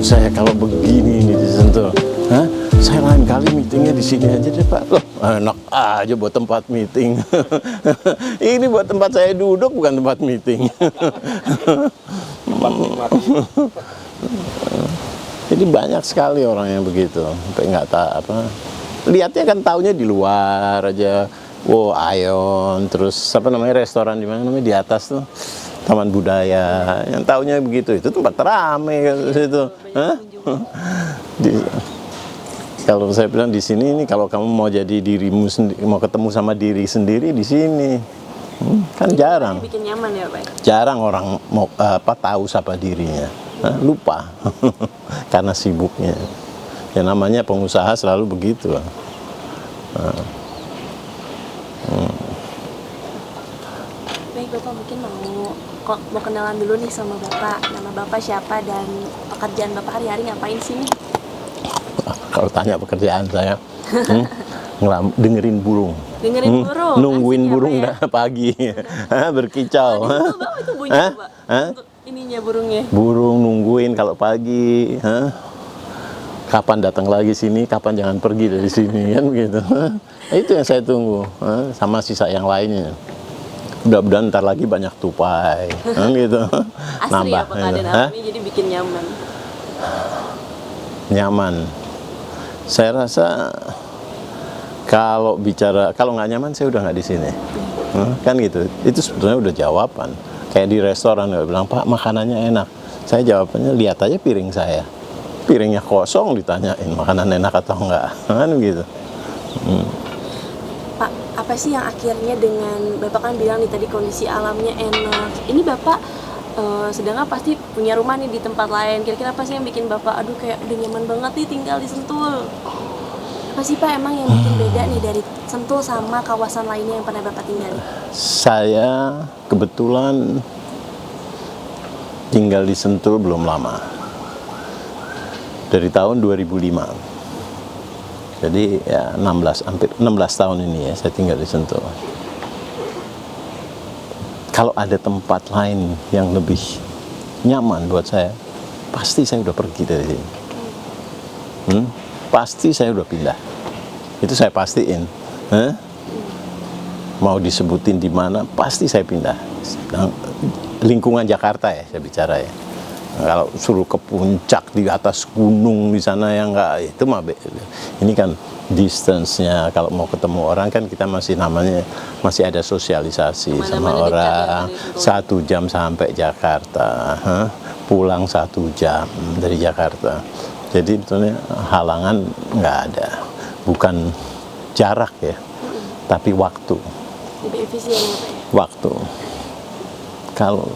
saya kalau begini ini di Sentul, hah? Saya lain kali meetingnya di sini aja deh Pak. Loh, enak aja buat tempat meeting. Ini buat tempat saya duduk, bukan tempat meeting. Jadi banyak sekali orang yang begitu, sampai nggak tahu apa. Lihatnya kan taunya di luar aja. Wow, Ion, terus apa namanya restoran di mana namanya di atas tuh. Taman Budaya, yang taunya begitu, itu tempat ramai kan situ. Hah? Kalau saya bilang di sini ini kalau kamu mau jadi dirimu sendiri, mau ketemu sama diri sendiri di sini, kan jarang. Bikin nyaman ya Pak. Jarang orang mau tahu siapa dirinya, lupa karena sibuknya. Ya namanya pengusaha selalu begitu. Baik Bapak, mungkin mau kenalan dulu nih sama Bapak. Nama Bapak siapa dan pekerjaan Bapak hari-hari ngapain sih nih? Kalau tanya pekerjaan saya, dengerin burung. Dengerin burung? Nungguin Asik, burung ya? pagi, berkicau. Itu Bapak itu bunyi Pak? Untuk ininya burungnya? Burung nungguin kalau pagi, kapan datang lagi sini, kapan jangan pergi dari sini, kan begitu. Itu yang saya tunggu, sama sisa yang lainnya. Mudah-mudahan ntar lagi banyak tupai, gitu. Asri Nambah, ya Pak keadaan alamnya, jadi bikin nyaman. Nyaman. Saya rasa kalau nggak nyaman saya udah nggak di sini, kan gitu. Itu sebetulnya udah jawaban. Kayak di restoran nggak bilang Pak makanannya enak. Saya jawabannya lihat aja piring saya, piringnya kosong ditanyain makanan enak atau enggak, kan gitu. Pak, apa sih yang akhirnya dengan Bapak kan bilang nih tadi kondisi alamnya enak. Ini Bapak sedangkan pasti punya rumah nih di tempat lain. Kira-kira apa sih yang bikin Bapak aduh kayak udah nyaman banget nih tinggal di Sentul? Apa sih Pak emang yang bikin beda nih dari Sentul sama kawasan lainnya yang pernah Bapak tinggali? Saya kebetulan tinggal di Sentul belum lama. Dari tahun 2005. Jadi ya hampir 16 tahun ini ya saya tinggal di Sentul. Kalau ada tempat lain yang lebih nyaman buat saya, pasti saya udah pergi dari sini. Pasti saya udah pindah. Itu saya pastiin. Mau disebutin di mana, pasti saya pindah. Nah, lingkungan Jakarta ya saya bicara ya. Kalau suruh ke puncak di atas gunung di sana yang enggak, itu mah ini kan distance-nya. Kalau mau ketemu orang kan kita masih ada sosialisasi sama orang. 1 jam sampai Jakarta, pulang 1 jam dari Jakarta. Jadi betulnya halangan nggak ada, bukan jarak ya, tapi waktu. Lebih efisien ya Pak ya? Waktu. Kalau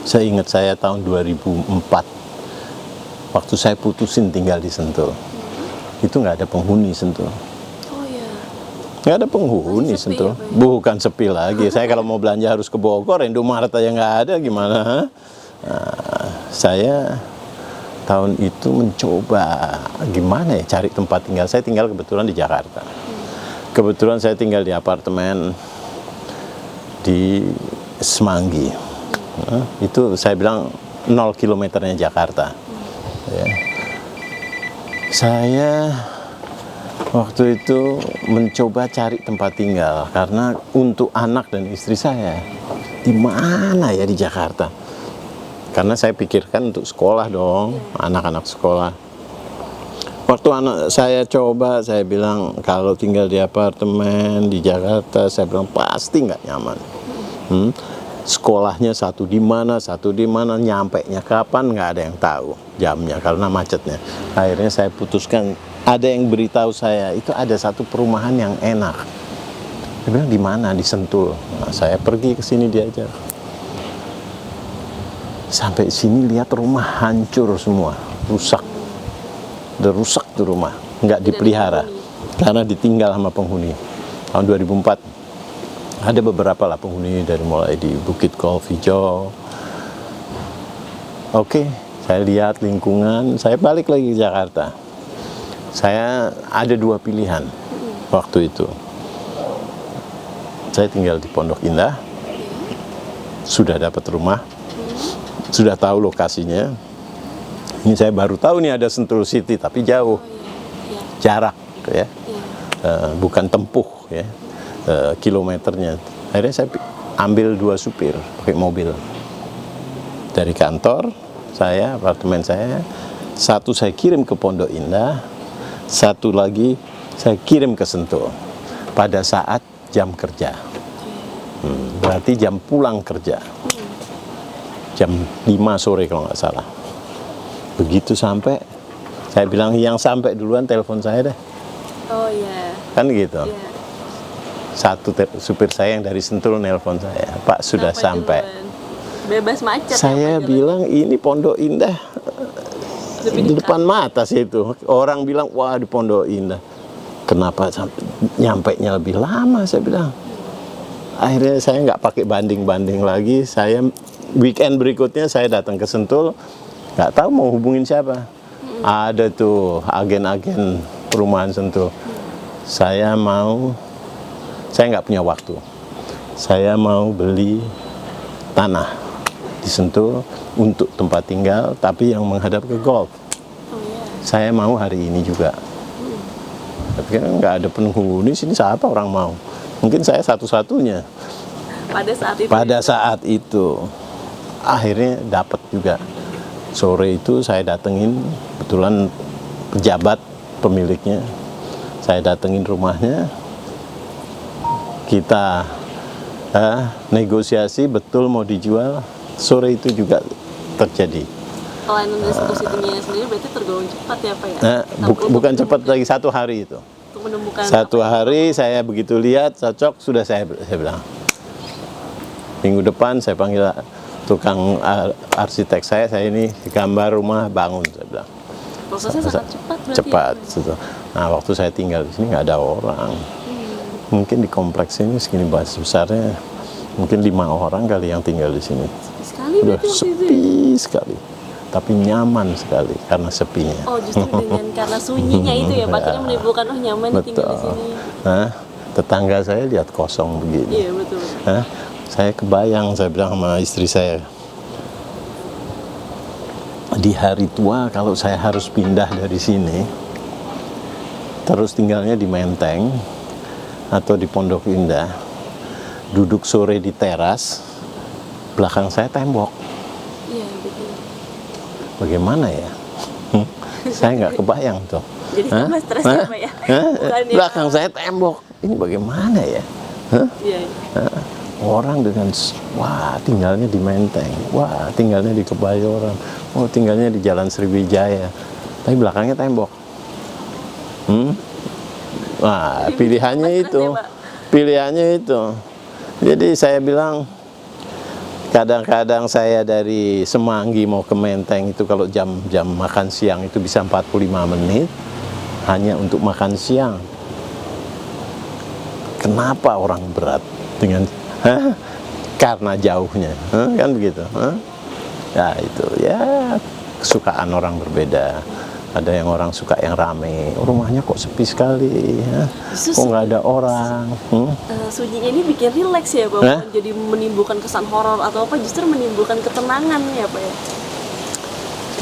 saya ingat saya tahun 2004, waktu saya putusin tinggal di Sentul, itu nggak ada penghuni Sentul. Oh iya. Nggak ada penghuni Sepi Sentul. ya, Pak? Bukan sepi lagi. Saya kalau mau belanja harus ke Bogor, Indomaret aja nggak ada, gimana? Nah, saya tahun itu mencoba gimana ya cari tempat tinggal. Saya tinggal kebetulan di Jakarta. Kebetulan saya tinggal di apartemen di Semanggi. Itu saya bilang 0 kilometernya Jakarta. Ya. Saya waktu itu mencoba cari tempat tinggal karena untuk anak dan istri saya di mana ya di Jakarta. Karena saya pikirkan untuk sekolah dong, anak-anak sekolah. Waktu anak saya coba, saya bilang kalau tinggal di apartemen di Jakarta, saya bilang pasti nggak nyaman. Sekolahnya satu di mana, nyampenya kapan nggak ada yang tahu jamnya karena macetnya. Akhirnya saya putuskan, ada yang beritahu saya itu ada satu perumahan yang enak. Dia bilang di mana? Di Sentul. Nah, saya pergi ke sini diajar. Sampai sini lihat rumah hancur semua, rusak. Udah rusak tuh rumah, nggak dipelihara karena ditinggal sama penghuni. Tahun 2004 ada beberapa lah penghuni dari mulai di Bukit Golf Hijau. Oke, saya lihat lingkungan, saya balik lagi ke Jakarta. Saya ada 2 pilihan waktu itu. Saya tinggal di Pondok Indah, sudah dapat rumah, sudah tahu lokasinya, Ini saya baru tahu nih ada Sentul City, tapi jauh, Oh iya. Iya. jarak ya, Iya. bukan tempuh ya, kilometernya. Akhirnya saya ambil 2 supir pakai mobil dari kantor saya, apartemen saya. Satu saya kirim ke Pondok Indah, satu lagi saya kirim ke Sentul pada saat jam kerja. Berarti jam pulang kerja, jam 5 sore kalau nggak salah. Begitu sampai, saya bilang yang sampai duluan telepon saya deh, Oh iya. kan gitu. Iya. Satu supir saya yang dari Sentul nelpon saya, Pak sudah sampai. Duluan? Bebas macet. Saya ya, Pak, bilang ini Pondok Indah Lebih di dekat. depan mata situ. Orang bilang wah di Pondok Indah. Kenapa sampai nyampe-nya lebih lama? Saya bilang. Akhirnya saya nggak pakai banding-banding lagi. Saya weekend berikutnya saya datang ke Sentul, nggak tahu mau hubungin siapa. Ada tuh agen-agen perumahan Sentul. Saya nggak punya waktu. Saya mau beli tanah di Sentul untuk tempat tinggal, tapi yang menghadap ke golf. Oh iya. Saya mau hari ini juga. Tapi kan nggak ada penghuni sini, siapa orang mau? Mungkin saya satu-satunya. Pada saat itu. Pada saat itu akhirnya dapat juga. Sore itu saya datengin, kebetulan pejabat pemiliknya. Saya datengin rumahnya. Kita negosiasi betul mau dijual. Sore itu juga terjadi. Pelayanan dari Sentul City-nya sendiri berarti tergolong cepat ya Pak ya? Bukan cepat lagi, 1 hari itu. Untuk menemukan 1 hari saya begitu lihat cocok, sudah saya bilang. Minggu depan saya panggil tukang arsitek saya ini gambar rumah bangun, saya bilang. prosesnya sangat cepat berarti. Cepat. Ya? Nah waktu saya tinggal di sini nggak ada orang. Mungkin di kompleks ini segini besarnya, mungkin 5 orang kali yang tinggal di sini. Sepi sekali Udah berarti waktu itu. sepi sekali, tapi nyaman sekali karena sepinya. Oh justru dengan karena sunyinya itu ya Pak, akhirnya menimbulkan nyaman tinggal di sini. Nah, tetangga saya lihat kosong begini. Iya betul. Hah? Saya kebayang, saya bilang sama istri saya, di hari tua kalau saya harus pindah dari sini, terus tinggalnya di Menteng atau di Pondok Indah, duduk sore di teras, belakang saya tembok. Iya betul. Bagaimana ya? Saya nggak kebayang tuh. Jadi sama stres ya Pak ya? Bukan ya. Belakang saya tembok. Ini bagaimana ya? Hah? Iya. Orang dengan wah tinggalnya di Menteng, wah tinggalnya di Kebayoran, oh tinggalnya di Jalan Sriwijaya, tapi belakangnya tembok. Wah pilihannya itu, pilihannya itu. Jadi saya bilang, kadang-kadang saya dari Semanggi mau ke Menteng itu kalau jam makan siang itu bisa 45 menit hanya untuk makan siang. Kenapa orang berat dengan karena jauhnya, kan begitu. Ya itu ya kesukaan orang berbeda. Ada yang orang suka yang rame, rumahnya kok sepi sekali, kok nggak ada orang. Sunyinya ini bikin rileks ya Pak, jadi menimbulkan kesan horor atau apa, justru menimbulkan ketenangan ya Pak ya?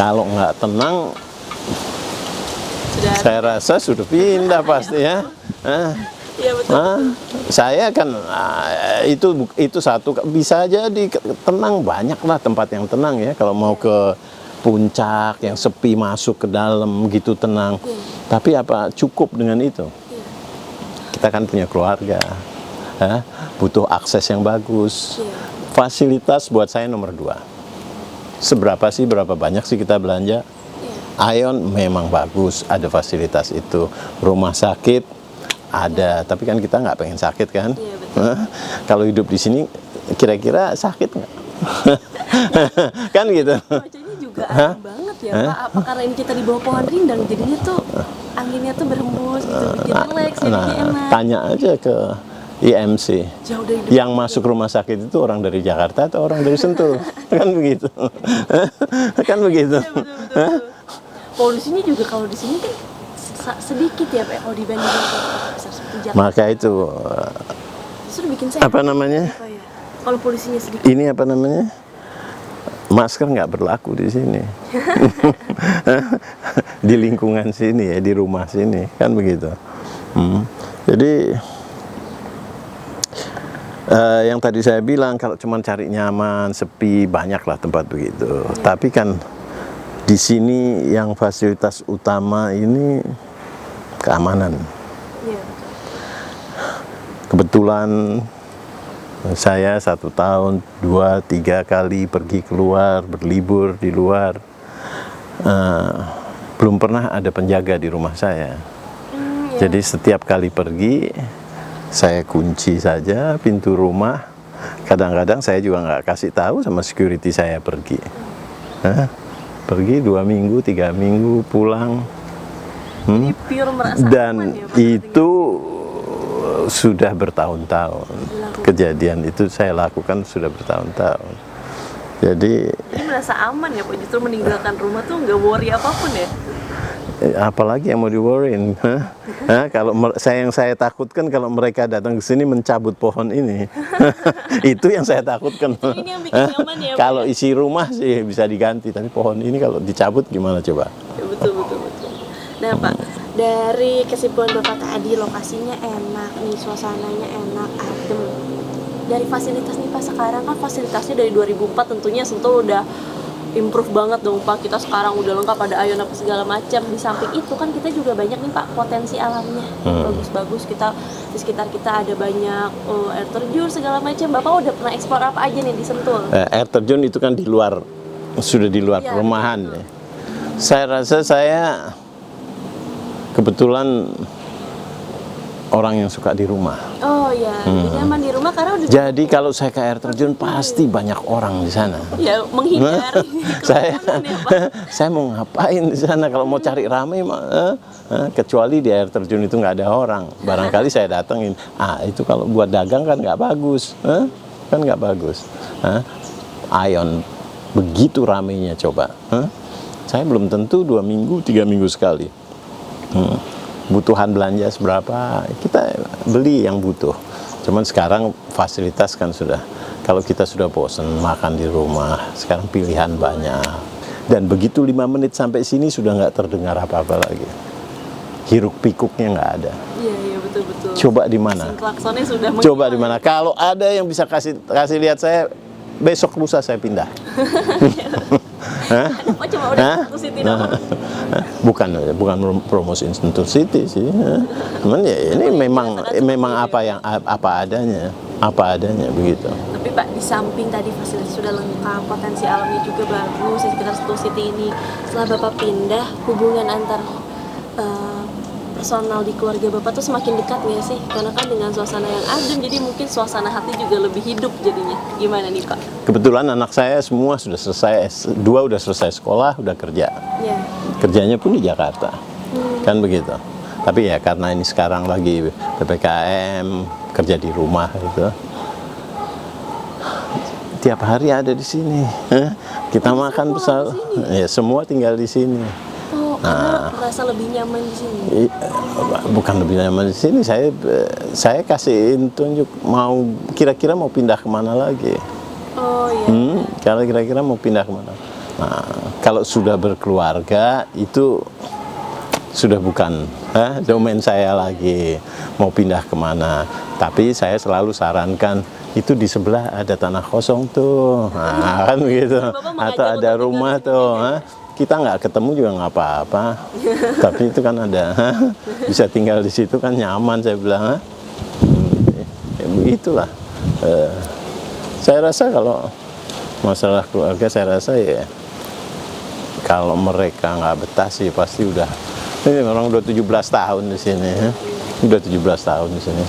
Kalau nggak tenang, saya rasa sudah pindah pasti ya. Iya betul. Saya kan itu satu, bisa jadi tenang, banyaklah tempat yang tenang ya. Kalau mau ke puncak yang sepi masuk ke dalam gitu tenang. Tapi apa cukup dengan itu? Kita kan punya keluarga, butuh akses yang bagus. Fasilitas buat saya nomor 2. Seberapa sih, berapa banyak sih kita belanja? Ion memang bagus, ada fasilitas itu. Rumah sakit ada, tapi kan kita nggak pengen sakit kan? Iya, betul. Kalau hidup di sini, kira-kira sakit nggak? Kan gitu. Cuacanya juga aneh banget ya Pak, apa karena ini kita di bawah pohon rindang, jadinya tuh anginnya tuh berhembus gitu, bikin rileks, jadinya enak. Tanya aja ke IMC. Jauh dari Yang masuk rumah sakit itu orang dari Jakarta atau orang dari Sentul? Kan begitu. Kan begitu. betul. Polusinya juga kalau di sini kan sedikit ya Pak, kalau dibandingkan kota besar seperti Jakarta. Maka itu Justru bikin saya apa namanya? apa ya? Kalau polusinya sedikit. Ini apa namanya? masker nggak berlaku di sini. Di lingkungan sini ya, di rumah sini kan begitu. Jadi yang tadi saya bilang, kalau cuma cari nyaman, sepi, banyaklah tempat begitu. Tapi kan di sini yang fasilitas utama ini keamanan. Iya. Kebetulan saya 1 tahun 2-3 kali pergi keluar, berlibur di luar. Belum pernah ada penjaga di rumah saya. Jadi setiap kali pergi, saya kunci saja pintu rumah. Kadang-kadang saya juga nggak kasih tahu sama security saya pergi. Pergi 2 minggu, 3 minggu, pulang. Jadi pure merasa Dan aman ya, Pak, itu sudah bertahun-tahun. Kejadian itu saya lakukan sudah bertahun-tahun. Jadi merasa aman ya Pak, justru meninggalkan rumah tuh nggak worry apapun ya? apalagi yang mau di-worryin? Kalau yang saya takutkan kalau mereka datang ke sini mencabut pohon ini. Itu yang saya takutkan. Ini yang bikin nyaman ya Pak? Kalau isi rumah sih bisa diganti, tapi pohon ini kalau dicabut gimana coba? Ya, betul. Nah Pak, dari kesimpulan Bapak tadi, lokasinya enak nih, suasananya enak, adem. Dari fasilitas nih Pak, sekarang kan fasilitasnya dari 2004 tentunya Sentul udah improve banget dong Pak. Kita sekarang udah lengkap, ada Ion apa segala macam. Di samping itu kan kita juga banyak nih Pak potensi alamnya bagus-bagus. Kita di sekitar kita ada banyak air terjun segala macam. Bapak udah pernah eksplor apa aja nih di Sentul? Air terjun itu kan di luar, sudah di luar Ya, perumahan. betul. Ya. Saya rasa saya kebetulan orang yang suka di rumah. Oh ya, nyaman di rumah karena udah Jadi kalau saya ke air terjun pasti banyak orang di sana. ya menghindari saya kerumunan ya Pak. saya mau ngapain di sana kalau mau cari ramai kecuali di air terjun itu nggak ada orang, barangkali saya datengin. Itu kalau buat dagang kan nggak bagus, kan nggak bagus. Ion begitu ramainya coba, saya belum tentu 2 minggu 3 minggu sekali. Kebutuhan belanja seberapa kita beli yang butuh. Cuman sekarang fasilitas kan sudah, kalau kita sudah bosan makan di rumah, sekarang pilihan banyak. Dan begitu 5 menit sampai sini sudah nggak terdengar apa-apa lagi. Hiruk pikuknya nggak ada. Iya betul. Coba di mana? Klaksonnya sudah Coba di mana? Kalau ada yang bisa kasih lihat saya, besok lusa saya pindah. Oh cuma udah satu City doang. Bukan promosiin Sentul City sih. Cuman ya ini memang apa adanya begitu. Tapi Pak, di samping tadi fasilitas sudah lengkap, potensi alamnya juga bagus di sekitar Sentul City ini. Setelah Bapak pindah, hubungan antar personal di keluarga Bapak tuh semakin dekat nggak sih? Karena kan dengan suasana yang adem, jadi mungkin suasana hati juga lebih hidup jadinya. Gimana nih Pak? Kebetulan anak saya semua sudah selesai, 2 udah selesai sekolah, udah kerja. Ya. Kerjanya pun di Jakarta, kan begitu. Tapi ya karena ini sekarang lagi PPKM, kerja di rumah gitu. Tiap hari ada di sini. Kita makan bersama. Ya semua tinggal di sini. Oh, karena merasa lebih nyaman di sini. Bukan lebih nyaman di sini. Saya kasih tunjuk kira-kira mau pindah kemana lagi. Oh iya. Kalau kira-kira mau pindah kemana? Nah, kalau sudah berkeluarga itu sudah bukan domain saya lagi mau pindah kemana. Tapi saya selalu sarankan itu di sebelah ada tanah kosong tuh, kan begitu. Atau ada rumah tuh. Kita nggak ketemu juga nggak apa-apa. Tapi itu kan ada, bisa tinggal di situ kan nyaman saya bilang. Begitulah. Saya rasa kalau masalah keluarga saya rasa ya kalau mereka nggak betah sih pasti udah. Ini orang udah 17 tahun di sini, udah 17 tahun di sini.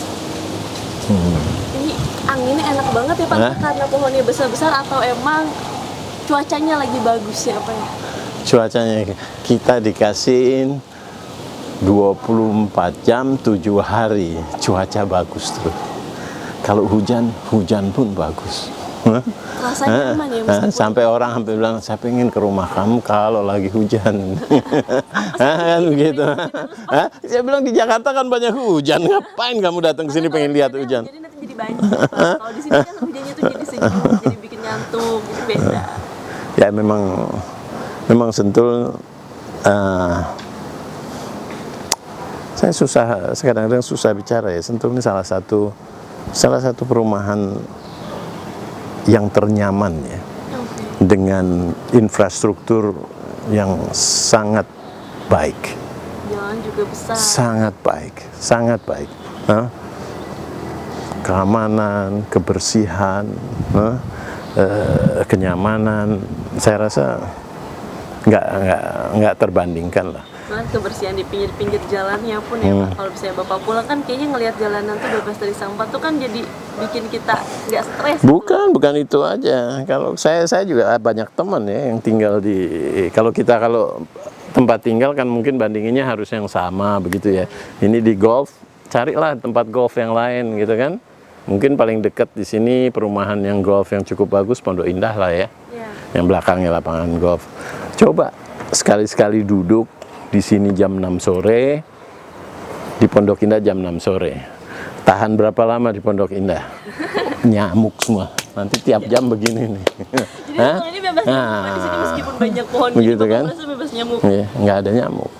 Ini anginnya enak banget ya Pak, karena pohonnya besar-besar atau emang cuacanya lagi bagus ya Pak ya? Cuacanya kita dikasihin 24 jam 7 hari cuaca bagus tuh. Kalau hujan pun bagus. Rasanya aman ya sampai orang hampir bilang saya pengen ke rumah kamu kalau lagi hujan. Kan begitu. Saya bilang di Jakarta kan banyak hujan, ngapain kamu datang ke sini pengen lihat hujan? Jadi nanti jadi banjir Pak. Kalau di sini kan hujannya tuh jadi sejuk, jadi bikin ngantuk, jadi beda. Ya memang Sentul, saya kadang-kadang susah bicara ya. Sentul ini salah satu perumahan yang ternyaman ya, dengan infrastruktur yang sangat baik. Jalan juga besar. Sangat baik. Keamanan, kebersihan, kenyamanan, saya rasa nggak terbandingkan lah. Bahkan kebersihan di pinggir-pinggir jalannya pun ya Pak. Kalau misalnya Bapak pulang kan kayaknya ngelihat jalanan tuh bebas dari sampah tuh kan jadi bikin kita nggak stres. Bukan itu aja. Kalau saya juga banyak teman ya yang tinggal kalau tempat tinggal kan mungkin bandinginnya harus yang sama begitu ya. Ini di golf, carilah tempat golf yang lain gitu kan. Mungkin paling dekat di sini perumahan yang golf yang cukup bagus Pondok Indah lah ya. Yang belakangnya lapangan golf. Coba sekali-sekali duduk di sini jam 6 sore, di Pondok Indah jam 6 sore. Tahan berapa lama di Pondok Indah? Nyamuk semua. Nanti tiap jam begini nih. Jadi ini bebas nyamuk di sini meskipun banyak pohon begitu kan? Bebas nyamuk. Iya, nggak ada nyamuk.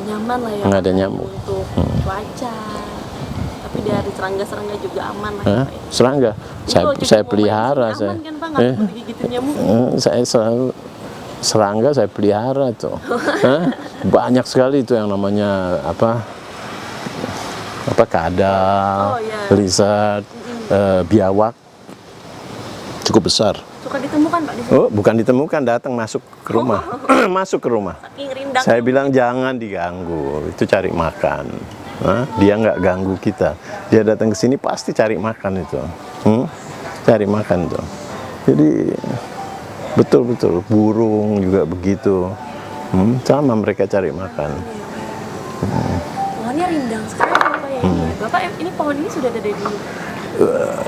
Nyaman lah ya. Nggak ada nyamuk. Untuk cuaca. Tapi dari serangga-serangga juga aman lah ya, Pak, ya. Serangga, saya pelihara. Aman kan Pak, nggak digigitin nyamuk. Saya selalu serangga saya pelihara tuh. Banyak sekali itu yang namanya apa kadal, lizard, biawak, cukup besar. Suka ditemukan Pak di sini? Oh, bukan ditemukan, datang masuk ke rumah. Masuk ke rumah. Saking rindang. Saya bilang jangan diganggu, itu cari makan. Dia nggak ganggu kita. Dia datang ke sini pasti cari makan itu. Cari makan tuh. Jadi betul burung juga begitu. Sama mereka cari makan. Pohonnya rindang sekali Bapak ya. Bapak ini pohon ini sudah ada dari dulu.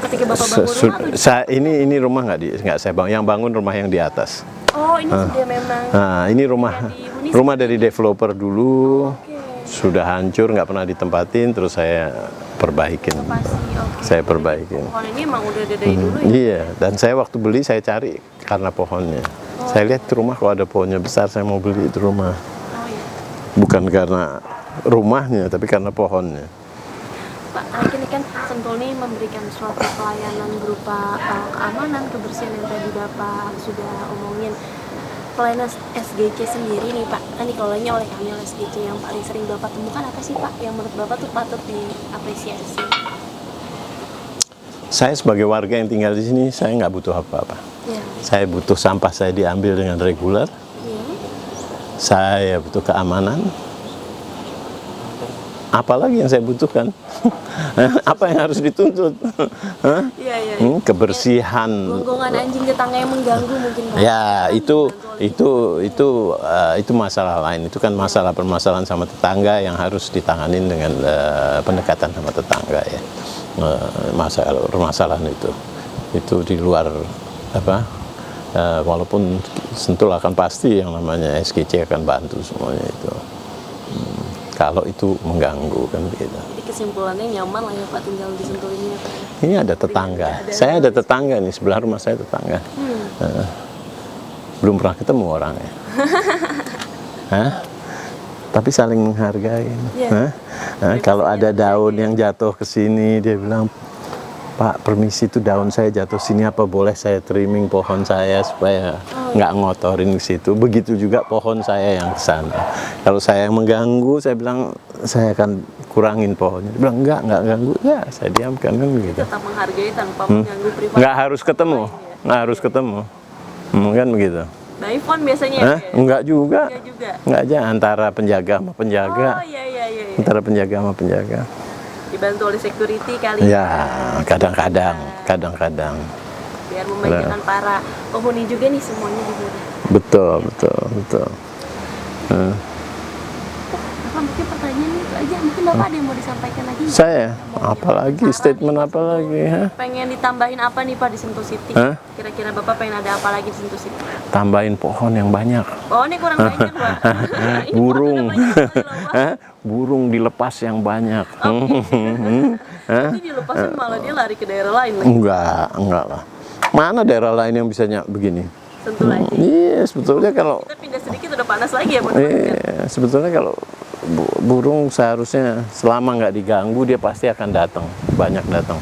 Ketika Bapak bangun rumah atau ini rumah nggak saya bangun. Yang bangun rumah yang di atas. Oh, ini sudah memang. Nah, ini rumah dari developer dulu. Sudah hancur, nggak pernah ditempatin, terus saya perbaikin. Saya perbaikin. Pohon ini emang udah ada dari dulu ya? Iya, dan saya waktu beli saya cari karena pohonnya. Saya lihat itu rumah kalau ada pohonnya besar, saya mau beli itu rumah. Bukan karena rumahnya, tapi karena pohonnya. Pak, terakhir ini kan Sentul ini memberikan suatu pelayanan berupa keamanan, kebersihan yang tadi Bapak sudah omongin. Pelayanan SGC sendiri nih Pak, kan dikelolanya oleh kami oleh SGC, yang paling sering Bapak temukan apa sih Pak yang menurut Bapak tuh patut diapresiasi? Saya sebagai warga yang tinggal di sini, saya nggak butuh apa-apa. Saya butuh sampah saya diambil dengan reguler. Saya butuh keamanan. Apalagi yang saya butuhkan? Apa yang harus dituntut? Kebersihan. Gonggongan anjing tetangga yang mengganggu mungkin Pak. Ya, itu masalah lain. Itu kan permasalahan sama tetangga yang harus ditanganin dengan pendekatan sama tetangga ya. Permasalahan itu di luar walaupun Sentul akan pasti yang namanya SGC akan bantu semuanya itu. Kalau itu mengganggu kan begitu. Jadi kesimpulannya nyaman lah ya Pak tinggal di Sentul ini ya Pak. Ini ada tetangga. Saya ada tetangga nih, sebelah rumah saya tetangga. Belum pernah ketemu orangnya. Tapi saling menghargai. Kalau ada daun yang jatuh ke sini, dia bilang, Pak, permisi itu daun saya jatuh sini, apa boleh saya trimming pohon saya supaya nggak ngotorin ke situ. Begitu juga pohon saya yang ke sana. Kalau saya yang mengganggu, saya bilang saya akan kurangin pohonnya. Dia bilang enggak ganggu. Ya, saya diamkan kan begitu. Tetap menghargai tanpa mengganggu privasi. Nggak harus ketemu. Kan begitu. By phone biasanya ya? Enggak juga. Enggak aja antara penjaga sama penjaga. Oh iya. Antara penjaga sama penjaga. Dibantu oleh security kali ya? Kadang-kadang. Biar membahagiakan para penghuni juga nih semuanya di sini. Betul. Bapak mungkin pertanyaan itu aja. Mungkin Bapak ada yang mau disampaikan lagi? Saya? Apalagi? Statement apa lagi? Pengen ditambahin apa nih Pak di Sentul City? Kira-kira Bapak pengen ada apa lagi di Sentul City? Tambahin pohon yang banyak. Pohonnya kurang banyak Pak. Burung dilepas yang banyak. Nanti dilepasin malah dia lari ke daerah lain lagi. Enggak lah. Mana daerah lain yang bisa begini? sentul aja. Iya, sebetulnya kalau Kita pindah sedikit udah panas lagi ya, Pak. sebetulnya kalau burung seharusnya selama nggak diganggu dia pasti akan datang, banyak datang.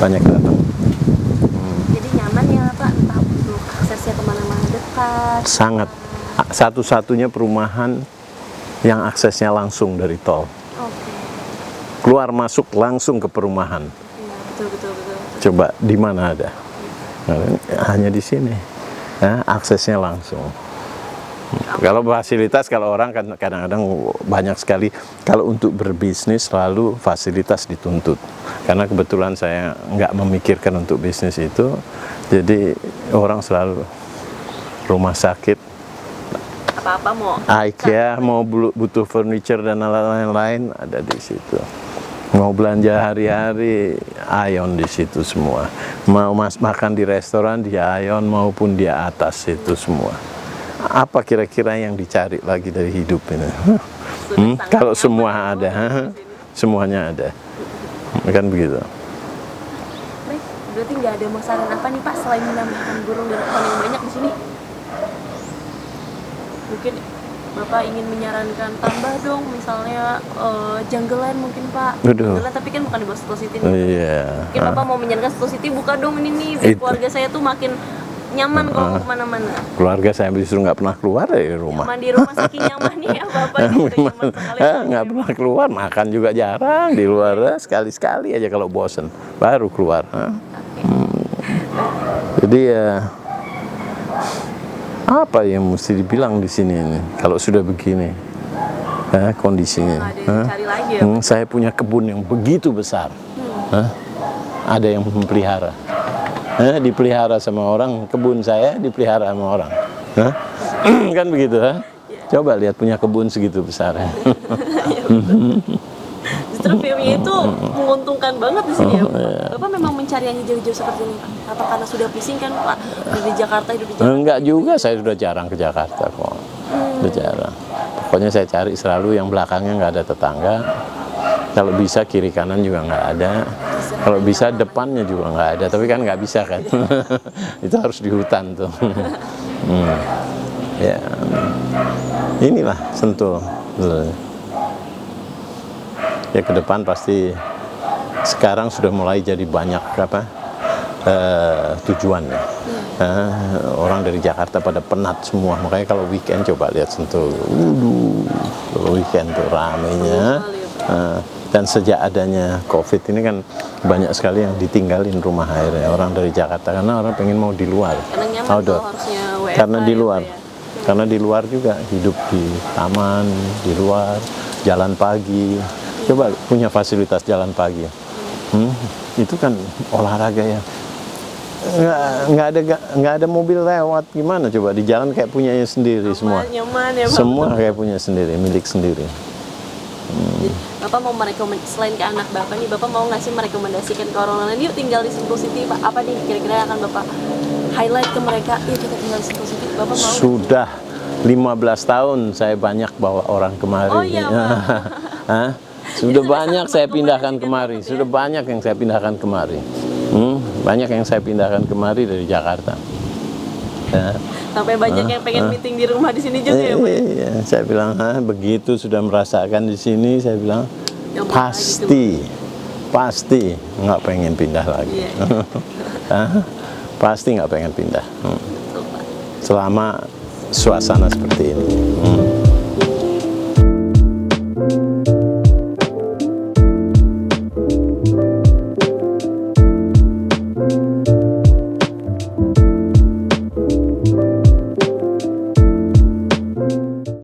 Jadi nyaman ya Pak, entah untuk aksesnya kemana-mana dekat. Sangat. Satu-satunya perumahan yang aksesnya langsung dari tol. Oke. Keluar masuk langsung ke perumahan. Iya, betul. Coba di mana ada? Hanya di sini. Ya, aksesnya langsung. Kalau fasilitas, kalau orang kan kadang-kadang banyak sekali. Kalau untuk berbisnis selalu fasilitas dituntut. Karena kebetulan saya nggak memikirkan untuk bisnis itu, jadi orang selalu rumah sakit, Apa-apa mau IKEA, mau butuh furniture dan lain-lain ada di situ. Mau belanja hari-hari, Aeon di situ semua. Mau makan di restoran di Aeon maupun di atas itu semua. Apa kira-kira yang dicari lagi dari hidup ini? Kalau semua ada, semuanya ada, kan begitu. Baik, berarti nggak ada masalah apa nih Pak selain menambahkan burung dan ikan yang banyak di sini? Mungkin Bapak ingin menyarankan tambah dong, misalnya jungleland mungkin Pak. Aduh. Jungleland tapi kan bukan di bawah Studio City. Iya. Mungkin Bapak mau menyarankan Studio City, buka dong ini nih, biar keluarga saya tuh makin nyaman kalau mau kemana-mana. Keluarga saya justru nggak pernah keluar dari rumah. Nyaman di rumah saking nyamannya ya Bapak. Gitu, nyaman sekali. Nggak pernah keluar, makan juga jarang di luar. Sekali-sekali aja kalau bosen, baru keluar. Jadi ya, apa yang mesti dibilang di sini ini kalau sudah begini kondisinya? Nggak ada yang cari lagi ya. Saya punya kebun yang begitu besar. Ada yang memelihara. Dipelihara sama orang, kebun saya dipelihara sama orang. Kan begitu, Coba lihat punya kebun segitu besar. Justru filmnya itu menguntungkan banget di sini ya Pak. Bapak memang mencari yang hijau-hijau seperti ini Pak? Apa karena sudah pusing kan Pak dari Jakarta, hidup di Jakarta? Enggak juga, saya sudah jarang ke Jakarta kok. Sudah jarang. Pokoknya saya cari selalu yang belakangnya nggak ada tetangga. Kalau bisa kiri kanan juga nggak ada. Kalau bisa depannya juga nggak ada. Tapi kan nggak bisa kan. Itu harus di hutan tuh. Ya, inilah Sentul. Ya ke depan pasti sekarang sudah mulai jadi banyak tujuan ya. Orang dari Jakarta pada penat semua, makanya kalau weekend coba lihat Sentul, kalau weekend tuh ramenya. Dan sejak adanya COVID ini kan banyak sekali yang ditinggalin rumah airnya orang dari Jakarta karena orang pengen mau di luar, outdoor. Karena di luar, karena di luar juga hidup di taman, di luar, jalan pagi. Coba punya fasilitas jalan pagi, itu kan olahraga ya. Nggak ada mobil lewat, gimana coba di jalan kayak punyanya sendiri semua. Nyaman ya Pak. Semua kayak punya sendiri, milik sendiri. Bapak mau selain ke anak Bapak nih, Bapak mau nggak sih merekomendasikan ke orang lain, yuk tinggal di Sentul City Pak? Apa nih kira-kira akan Bapak highlight ke mereka, yuk kita tinggal di Sentul City? Bapak mau? Sudah 15 tahun saya banyak bawa orang kemari. Oh iya Pak. Sudah banyak saya pindahkan kemari. Sudah banyak yang saya pindahkan kemari. Banyak yang saya pindahkan kemari dari Jakarta. Sampai banyak yang pengen meeting di rumah di sini juga ya Pak? Iya, saya bilang, begitu sudah merasakan di sini, saya bilang Yang pasti nggak pengen pindah lagi. Iya. Pasti nggak pengen pindah. Betul, Pak. Selama suasana seperti ini.